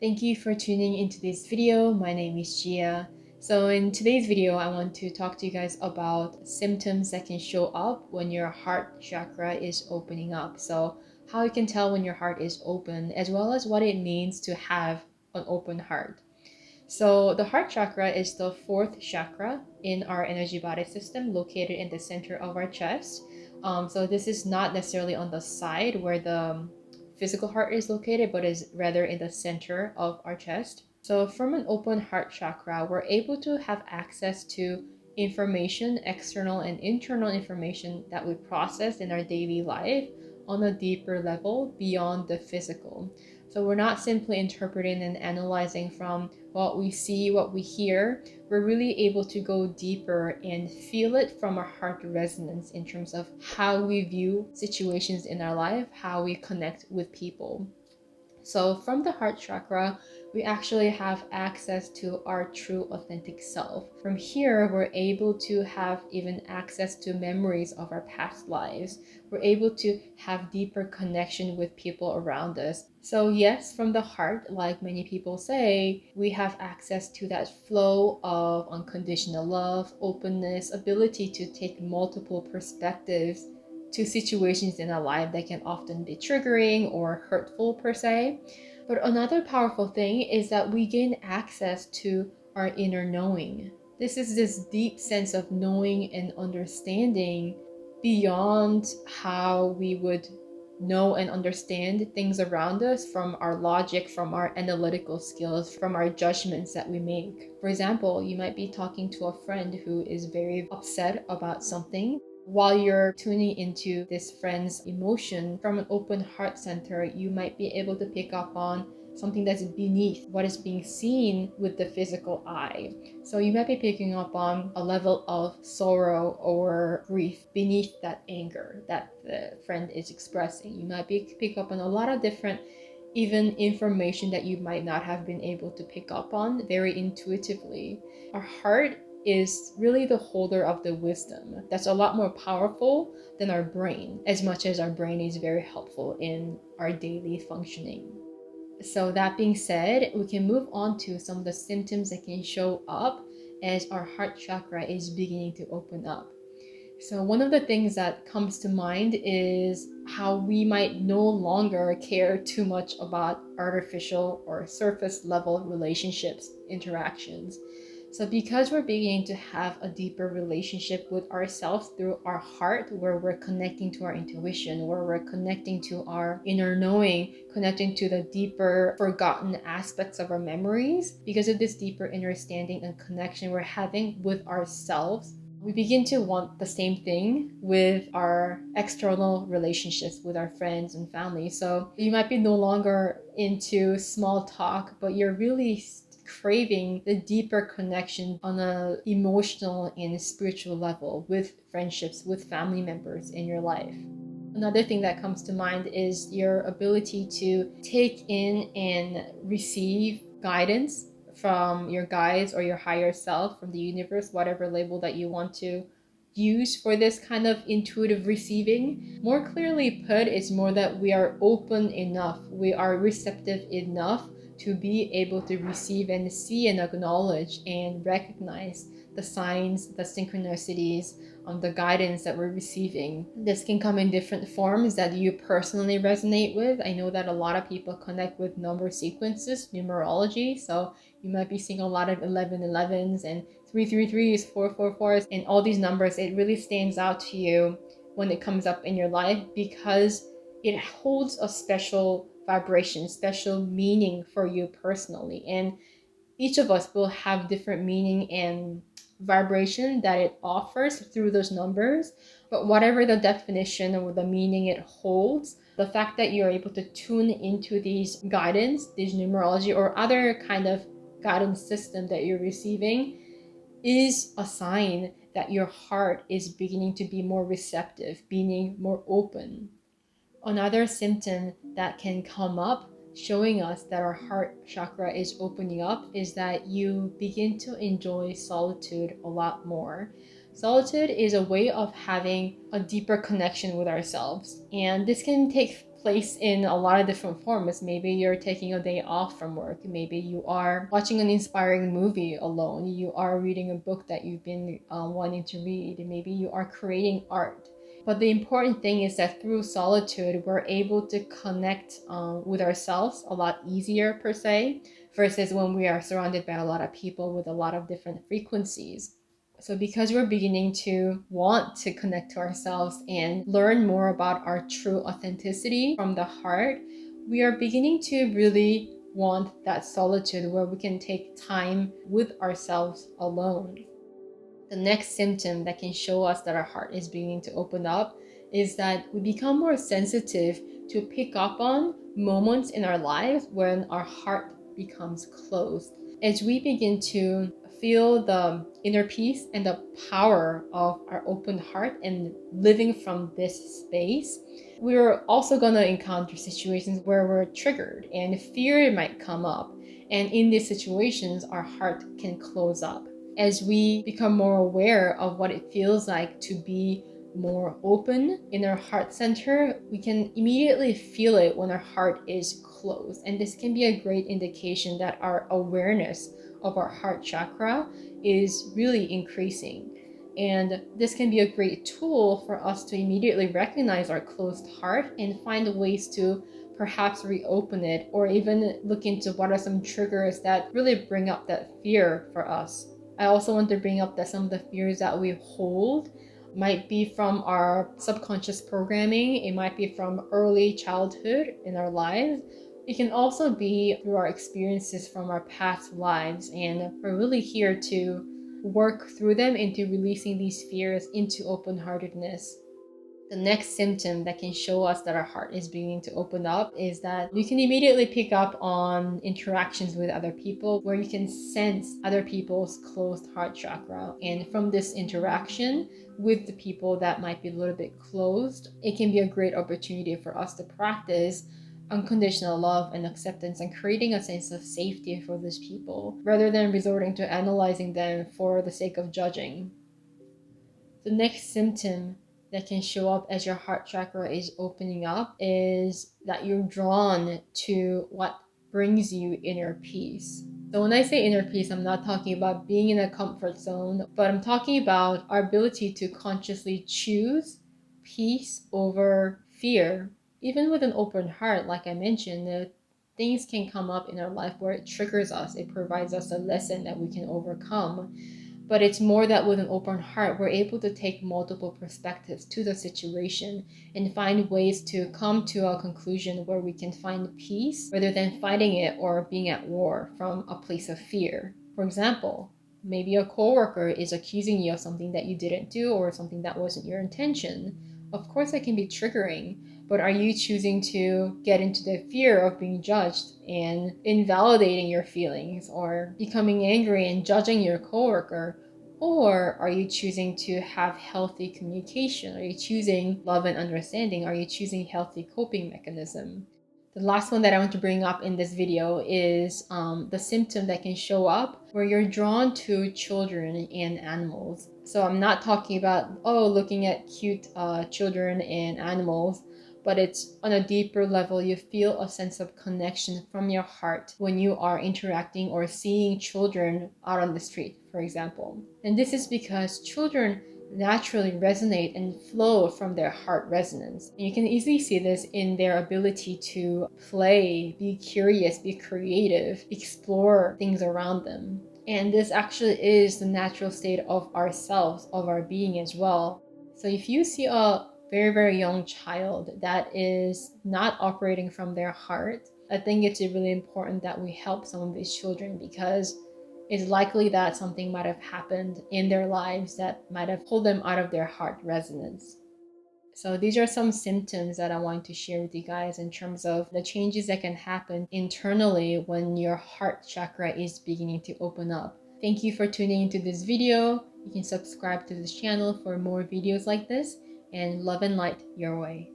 Thank you for tuning into this video. My name is Gia. So in today's video, I want to talk to you guys about symptoms that can show up when your heart chakra is opening up. So how you can tell when your heart is open, as well as what it means to have an open heart. So the heart chakra is the fourth chakra in our energy body system, located in the center of our chest. So this is not necessarily on the side where the physical heart is located, but is rather in the center of our chest. So from an open heart chakra, we're able to have access to information, external and internal information that we process in our daily life on a deeper level beyond the physical. So we're not simply interpreting and analyzing from what we see, what we hear. We're really able to go deeper and feel it from our heart resonance in terms of how we view situations in our life, how we connect with people. So from the heart chakra, we actually have access to our true authentic self. From here, we're able to have even access to memories of our past lives. We're able to have deeper connection with people around us. So yes, from the heart, like many people say, we have access to that flow of unconditional love, openness, ability to take multiple perspectives to situations in our life that can often be triggering or hurtful per se. But another powerful thing is that we gain access to our inner knowing. This is this deep sense of knowing and understanding beyond how we would know and understand things around us from our logic, from our analytical skills, from our judgments that we make. For example, you might be talking to a friend who is very upset about something. While you're tuning into this friend's emotion from an open heart center, you might be able to pick up on something that's beneath what is being seen with the physical eye. So you might be picking up on a level of sorrow or grief beneath that anger that the friend is expressing. You might pick up on a lot of different even information that you might not have been able to pick up on very intuitively. Our heart is really the holder of the wisdom that's a lot more powerful than our brain, as much as our brain is very helpful in our daily functioning. So that being said, we can move on to some of the symptoms that can show up as our heart chakra is beginning to open up. So one of the things that comes to mind is how we might no longer care too much about artificial or surface level relationships, interactions. So because we're beginning to have a deeper relationship with ourselves through our heart, where we're connecting to our intuition, where we're connecting to our inner knowing, connecting to the deeper forgotten aspects of our memories, because of this deeper understanding and connection we're having with ourselves, we begin to want the same thing with our external relationships with our friends and family. So you might be no longer into small talk, but you're really craving the deeper connection on an emotional and spiritual level with friendships, with family members in your life. Another thing that comes to mind is your ability to take in and receive guidance from your guides or your higher self, from the universe, whatever label that you want to use for this kind of intuitive receiving. More clearly put, it's more that we are open enough, we are receptive enough to be able to receive and see and acknowledge and recognize the signs, the synchronicities, the guidance that we're receiving. This can come in different forms that you personally resonate with. I know that a lot of people connect with number sequences, numerology, so you might be seeing a lot of 1111s and 333s, 444s, and all these numbers. It really stands out to you when it comes up in your life because it holds a special vibration, special meaning for you personally. And each of us will have different meaning and vibration that it offers through those numbers. But whatever the definition or the meaning it holds, the fact that you're able to tune into these guidance, these numerology or other kind of guidance system that you're receiving is a sign that your heart is beginning to be more receptive, being more open. Another symptom that can come up showing us that our heart chakra is opening up is that you begin to enjoy solitude a lot more. Solitude is a way of having a deeper connection with ourselves, and this can take place in a lot of different forms. Maybe you're taking a day off from work. Maybe you are watching an inspiring movie alone. You are reading a book that you've been wanting to read. Maybe you are creating art. But the important thing is that through solitude, we're able to connect with ourselves a lot easier, per se, versus when we are surrounded by a lot of people with a lot of different frequencies. So because we're beginning to want to connect to ourselves and learn more about our true authenticity from the heart, we are beginning to really want that solitude where we can take time with ourselves alone. The next symptom that can show us that our heart is beginning to open up is that we become more sensitive to pick up on moments in our lives when our heart becomes closed. As we begin to feel the inner peace and the power of our open heart and living from this space, we're also going to encounter situations where we're triggered and fear might come up. And in these situations, our heart can close up. As we become more aware of what it feels like to be more open in our heart center, we can immediately feel it when our heart is closed. And this can be a great indication that our awareness of our heart chakra is really increasing. And this can be a great tool for us to immediately recognize our closed heart and find ways to perhaps reopen it, or even look into what are some triggers that really bring up that fear for us. I also want to bring up that some of the fears that we hold might be from our subconscious programming. It might be from early childhood in our lives. It can also be through our experiences from our past lives. And we're really here to work through them into releasing these fears into open-heartedness. The next symptom that can show us that our heart is beginning to open up is that you can immediately pick up on interactions with other people where you can sense other people's closed heart chakra. And from this interaction with the people that might be a little bit closed, it can be a great opportunity for us to practice unconditional love and acceptance and creating a sense of safety for these people rather than resorting to analyzing them for the sake of judging. The next symptom that can show up as your heart chakra is opening up is that you're drawn to what brings you inner peace. So when I say inner peace, I'm not talking about being in a comfort zone, but I'm talking about our ability to consciously choose peace over fear. Even with an open heart, like I mentioned, things can come up in our life where it triggers us. It provides us a lesson that we can overcome. But it's more that with an open heart, we're able to take multiple perspectives to the situation and find ways to come to a conclusion where we can find peace rather than fighting it or being at war from a place of fear. For example, maybe a coworker is accusing you of something that you didn't do or something that wasn't your intention. Of course, that can be triggering, but are you choosing to get into the fear of being judged and invalidating your feelings or becoming angry and judging your coworker? Or are you choosing to have healthy communication? Are you choosing love and understanding? Are you choosing healthy coping mechanism? The last one that I want to bring up in this video is the symptom that can show up where you're drawn to children and animals. So I'm not talking about, looking at cute children and animals, but it's on a deeper level. You feel a sense of connection from your heart when you are interacting or seeing children out on the street, for example. And this is because children naturally resonate and flow from their heart resonance. And you can easily see this in their ability to play, be curious, be creative, explore things around them. And this actually is the natural state of ourselves, of our being as well. So if you see a very, very young child that is not operating from their heart, I think it's really important that we help some of these children, because it's likely that something might have happened in their lives that might have pulled them out of their heart resonance. So these are some symptoms that I want to share with you guys in terms of the changes that can happen internally when your heart chakra is beginning to open up. Thank you for tuning into this video. You can subscribe to this channel for more videos like this, and love and light your way.